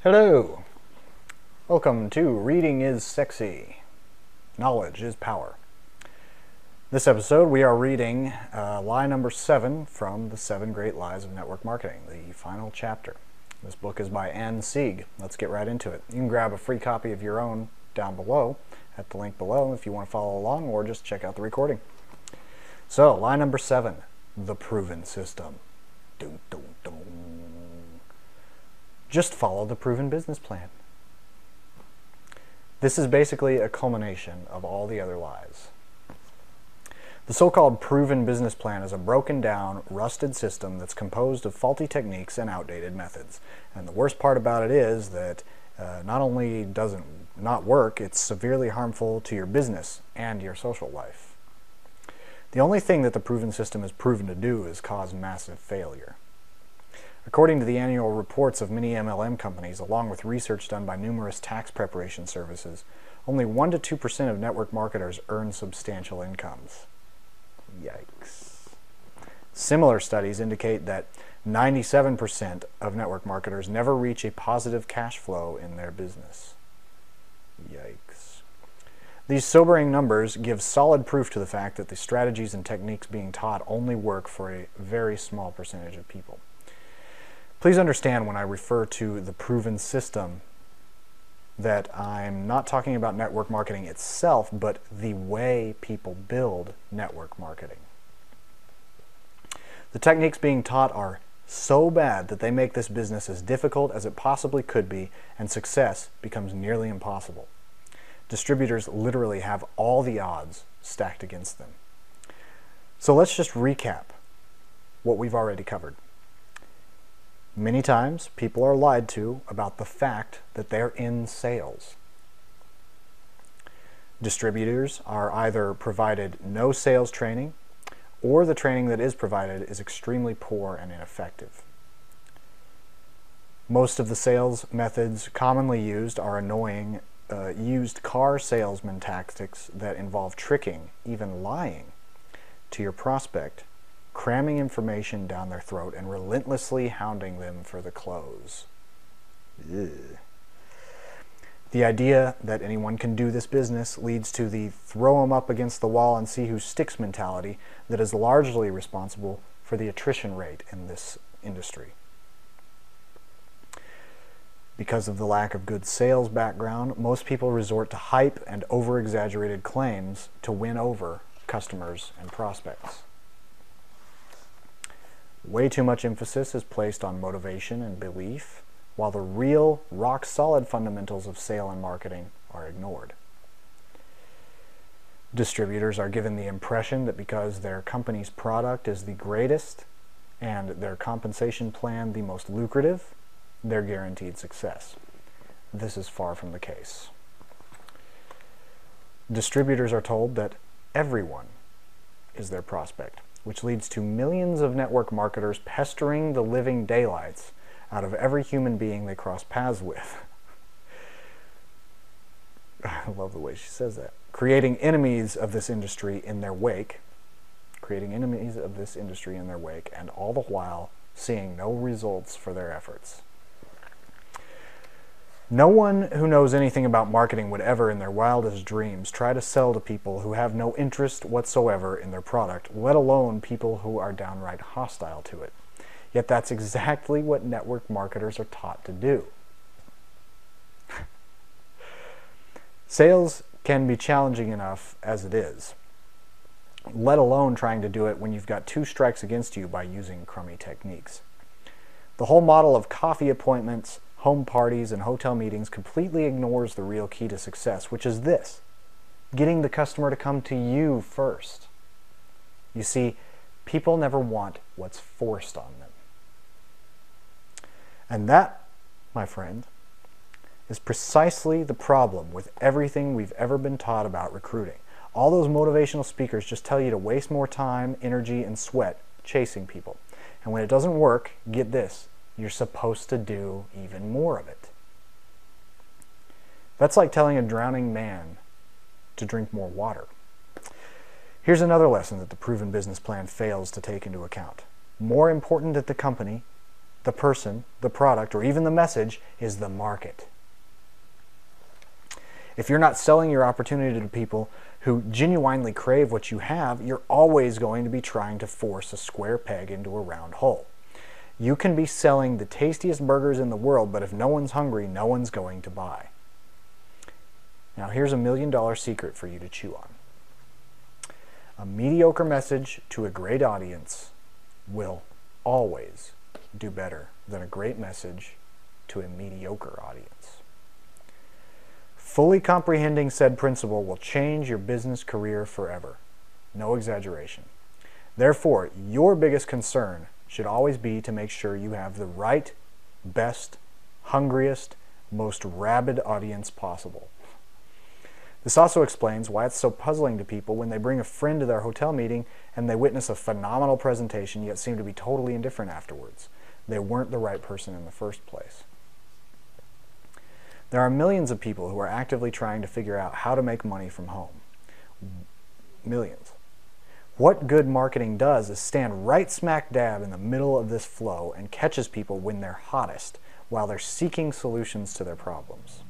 Hello! Welcome to Reading is Sexy. Knowledge is power. This episode we are reading lie number 7 from The 7 Great Lies of Network Marketing, the final chapter. This book is by Ann Sieg. Let's get right into it. You can grab a free copy of your own down below at the link below if you want to follow along, or just check out the recording. So, lie number 7, the proven system. Dun, dun, dun. Just follow the proven business plan. This is basically a culmination of all the other lies. The so-called proven business plan is a broken down, rusted system that's composed of faulty techniques and outdated methods. And the worst part about it is that not only does it not work, it's severely harmful to your business and your social life. The only thing that the proven system is proven to do is cause massive failure. According to the annual reports of many MLM companies, along with research done by numerous tax preparation services, only 1% to 2% of network marketers earn substantial incomes. Yikes. Similar studies indicate that 97% of network marketers never reach a positive cash flow in their business. Yikes. These sobering numbers give solid proof to the fact that the strategies and techniques being taught only work for a very small percentage of people. Please understand when I refer to the proven system that I'm not talking about network marketing itself, but the way people build network marketing. The techniques being taught are so bad that they make this business as difficult as it possibly could be, and success becomes nearly impossible. Distributors literally have all the odds stacked against them. So let's just recap what we've already covered. Many times, people are lied to about the fact that they're in sales. Distributors are either provided no sales training, or the training that is provided is extremely poor and ineffective. Most of the sales methods commonly used are annoying, used car salesman tactics that involve tricking, even lying, to your prospect, cramming information down their throat, and relentlessly hounding them for the close. Ugh. The idea that anyone can do this business leads to the throw them up against the wall and see who sticks mentality that is largely responsible for the attrition rate in this industry. Because of the lack of good sales background, most people resort to hype and over-exaggerated claims to win over customers and prospects. Way too much emphasis is placed on motivation and belief, while the real, rock-solid fundamentals of sale and marketing are ignored. Distributors are given the impression that because their company's product is the greatest and their compensation plan the most lucrative, they're guaranteed success. This is far from the case. Distributors are told that everyone is their prospect, which leads to millions of network marketers pestering the living daylights out of every human being they cross paths with. I love the way she says that. Creating enemies of this industry in their wake, and all the while seeing no results for their efforts. No one who knows anything about marketing would ever, in their wildest dreams, try to sell to people who have no interest whatsoever in their product, let alone people who are downright hostile to it. Yet that's exactly what network marketers are taught to do. Sales can be challenging enough as it is, let alone trying to do it when you've got 2 strikes against you by using crummy techniques. The whole model of coffee appointments, home parties, and hotel meetings completely ignores the real key to success, which is this: getting the customer to come to you first. You see, people never want what's forced on them. And that, my friend, is precisely the problem with everything we've ever been taught about recruiting. All those motivational speakers just tell you to waste more time, energy, and sweat chasing people. And when it doesn't work, get this: you're supposed to do even more of it. That's like telling a drowning man to drink more water. Here's another lesson that the proven business plan fails to take into account. More important than the company the person, the product, or even the message is the market. If you're not selling your opportunity to people who genuinely crave what you have, you're always going to be trying to force a square peg into a round hole. You can be selling the tastiest burgers in the world, but if no one's hungry, no one's going to buy. Now here's $1 million secret for you to chew on. A mediocre message to a great audience will always do better than a great message to a mediocre audience. Fully comprehending said principle will change your business career forever. No exaggeration. Therefore, your biggest concern should always be to make sure you have the right, best, hungriest, most rabid audience possible. This also explains why it's so puzzling to people when they bring a friend to their hotel meeting and they witness a phenomenal presentation yet seem to be totally indifferent afterwards. They weren't the right person in the first place. There are millions of people who are actively trying to figure out how to make money from home. Millions. What good marketing does is stand right smack dab in the middle of this flow and catches people when they're hottest while they're seeking solutions to their problems.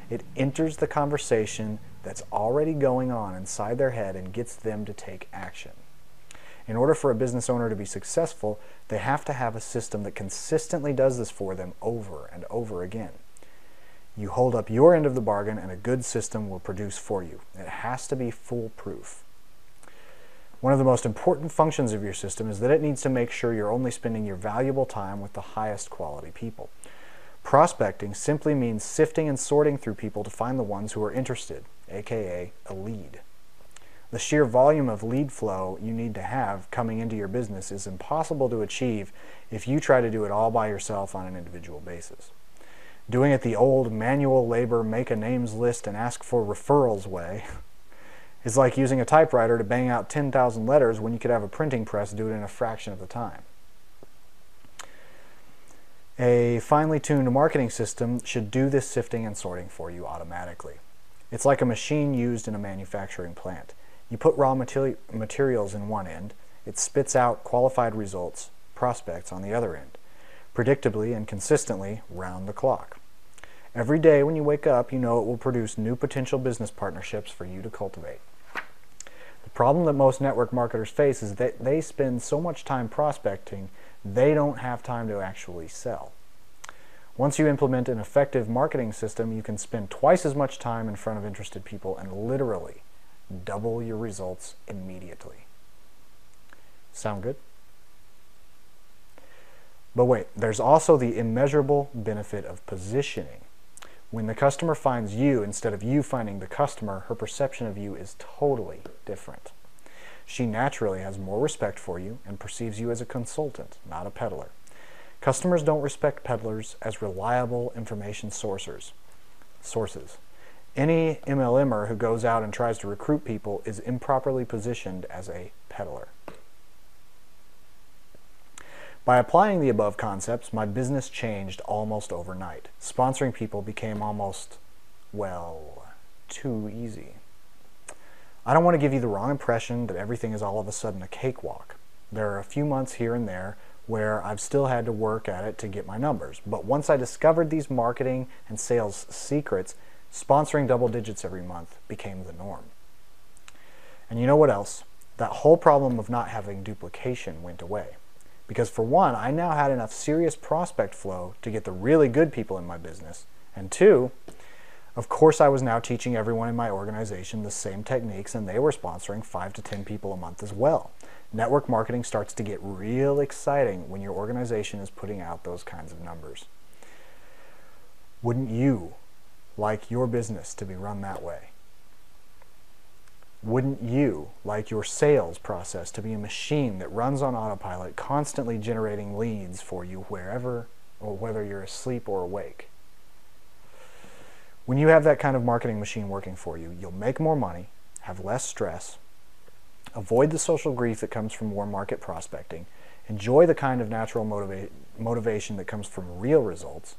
It enters the conversation that's already going on inside their head and gets them to take action. In order for a business owner to be successful, they have to have a system that consistently does this for them over and over again. You hold up your end of the bargain and a good system will produce for you. It has to be foolproof. One of the most important functions of your system is that it needs to make sure you're only spending your valuable time with the highest quality people. Prospecting simply means sifting and sorting through people to find the ones who are interested, aka a lead. The sheer volume of lead flow you need to have coming into your business is impossible to achieve if you try to do it all by yourself on an individual basis. Doing it the old manual labor, make a names list and ask for referrals way is like using a typewriter to bang out 10,000 letters when you could have a printing press do it in a fraction of the time. A finely tuned marketing system should do this sifting and sorting for you automatically. It's like a machine used in a manufacturing plant. You put raw materials in one end, it spits out qualified results, prospects on the other end, predictably and consistently round the clock. Every day when you wake up, you know it will produce new potential business partnerships for you to cultivate. The problem that most network marketers face is that they spend so much time prospecting, they don't have time to actually sell. Once you implement an effective marketing system, you can spend twice as much time in front of interested people and literally double your results immediately. Sound good? But wait, there's also the immeasurable benefit of positioning. When the customer finds you instead of you finding the customer, her perception of you is totally different. She naturally has more respect for you and perceives you as a consultant, not a peddler. Customers don't respect peddlers as reliable information sources. Any MLMer who goes out and tries to recruit people is improperly positioned as a peddler. By applying the above concepts, my business changed almost overnight. Sponsoring people became almost, well, too easy. I don't want to give you the wrong impression that everything is all of a sudden a cakewalk. There are a few months here and there where I've still had to work at it to get my numbers. But once I discovered these marketing and sales secrets, sponsoring double digits every month became the norm. And you know what else? That whole problem of not having duplication went away. Because for one, I now had enough serious prospect flow to get the really good people in my business. And two, of course I was now teaching everyone in my organization the same techniques and they were sponsoring 5 to 10 people a month as well. Network marketing starts to get real exciting when your organization is putting out those kinds of numbers. Wouldn't you like your business to be run that way? Wouldn't you like your sales process to be a machine that runs on autopilot, constantly generating leads for you wherever or whether you're asleep or awake? When you have that kind of marketing machine working for you, you'll make more money, have less stress, avoid the social grief that comes from warm market prospecting, enjoy the kind of natural motivation that comes from real results.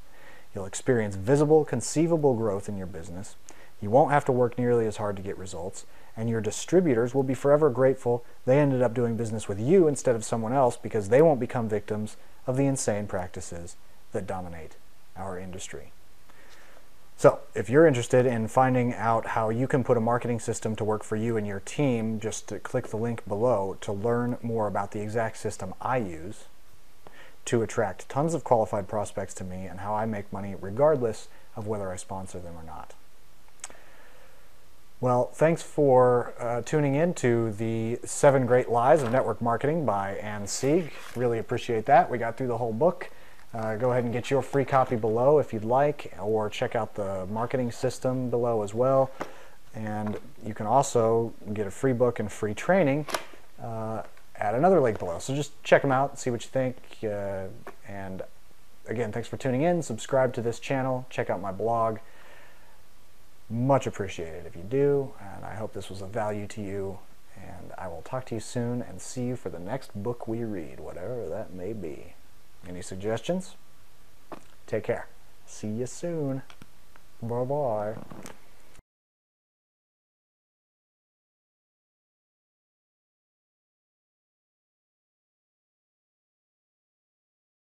You'll experience visible, conceivable growth in your business. You won't have to work nearly as hard to get results, and your distributors will be forever grateful they ended up doing business with you instead of someone else because they won't become victims of the insane practices that dominate our industry. So, if you're interested in finding out how you can put a marketing system to work for you and your team, just click the link below to learn more about the exact system I use to attract tons of qualified prospects to me and how I make money regardless of whether I sponsor them or not. Well, thanks for tuning in to the 7 Great Lies of Network Marketing by Ann Sieg. Really appreciate that. We got through the whole book. Go ahead and get your free copy below if you'd like, or check out the marketing system below as well. And you can also get a free book and free training at another link below. So just check them out, see what you think. And again, thanks for tuning in. Subscribe to this channel. Check out my blog. Much appreciated if you do, and I hope this was of value to you, and I will talk to you soon and see you for the next book we read, whatever that may be. Any suggestions? Take care. See you soon. Bye-bye.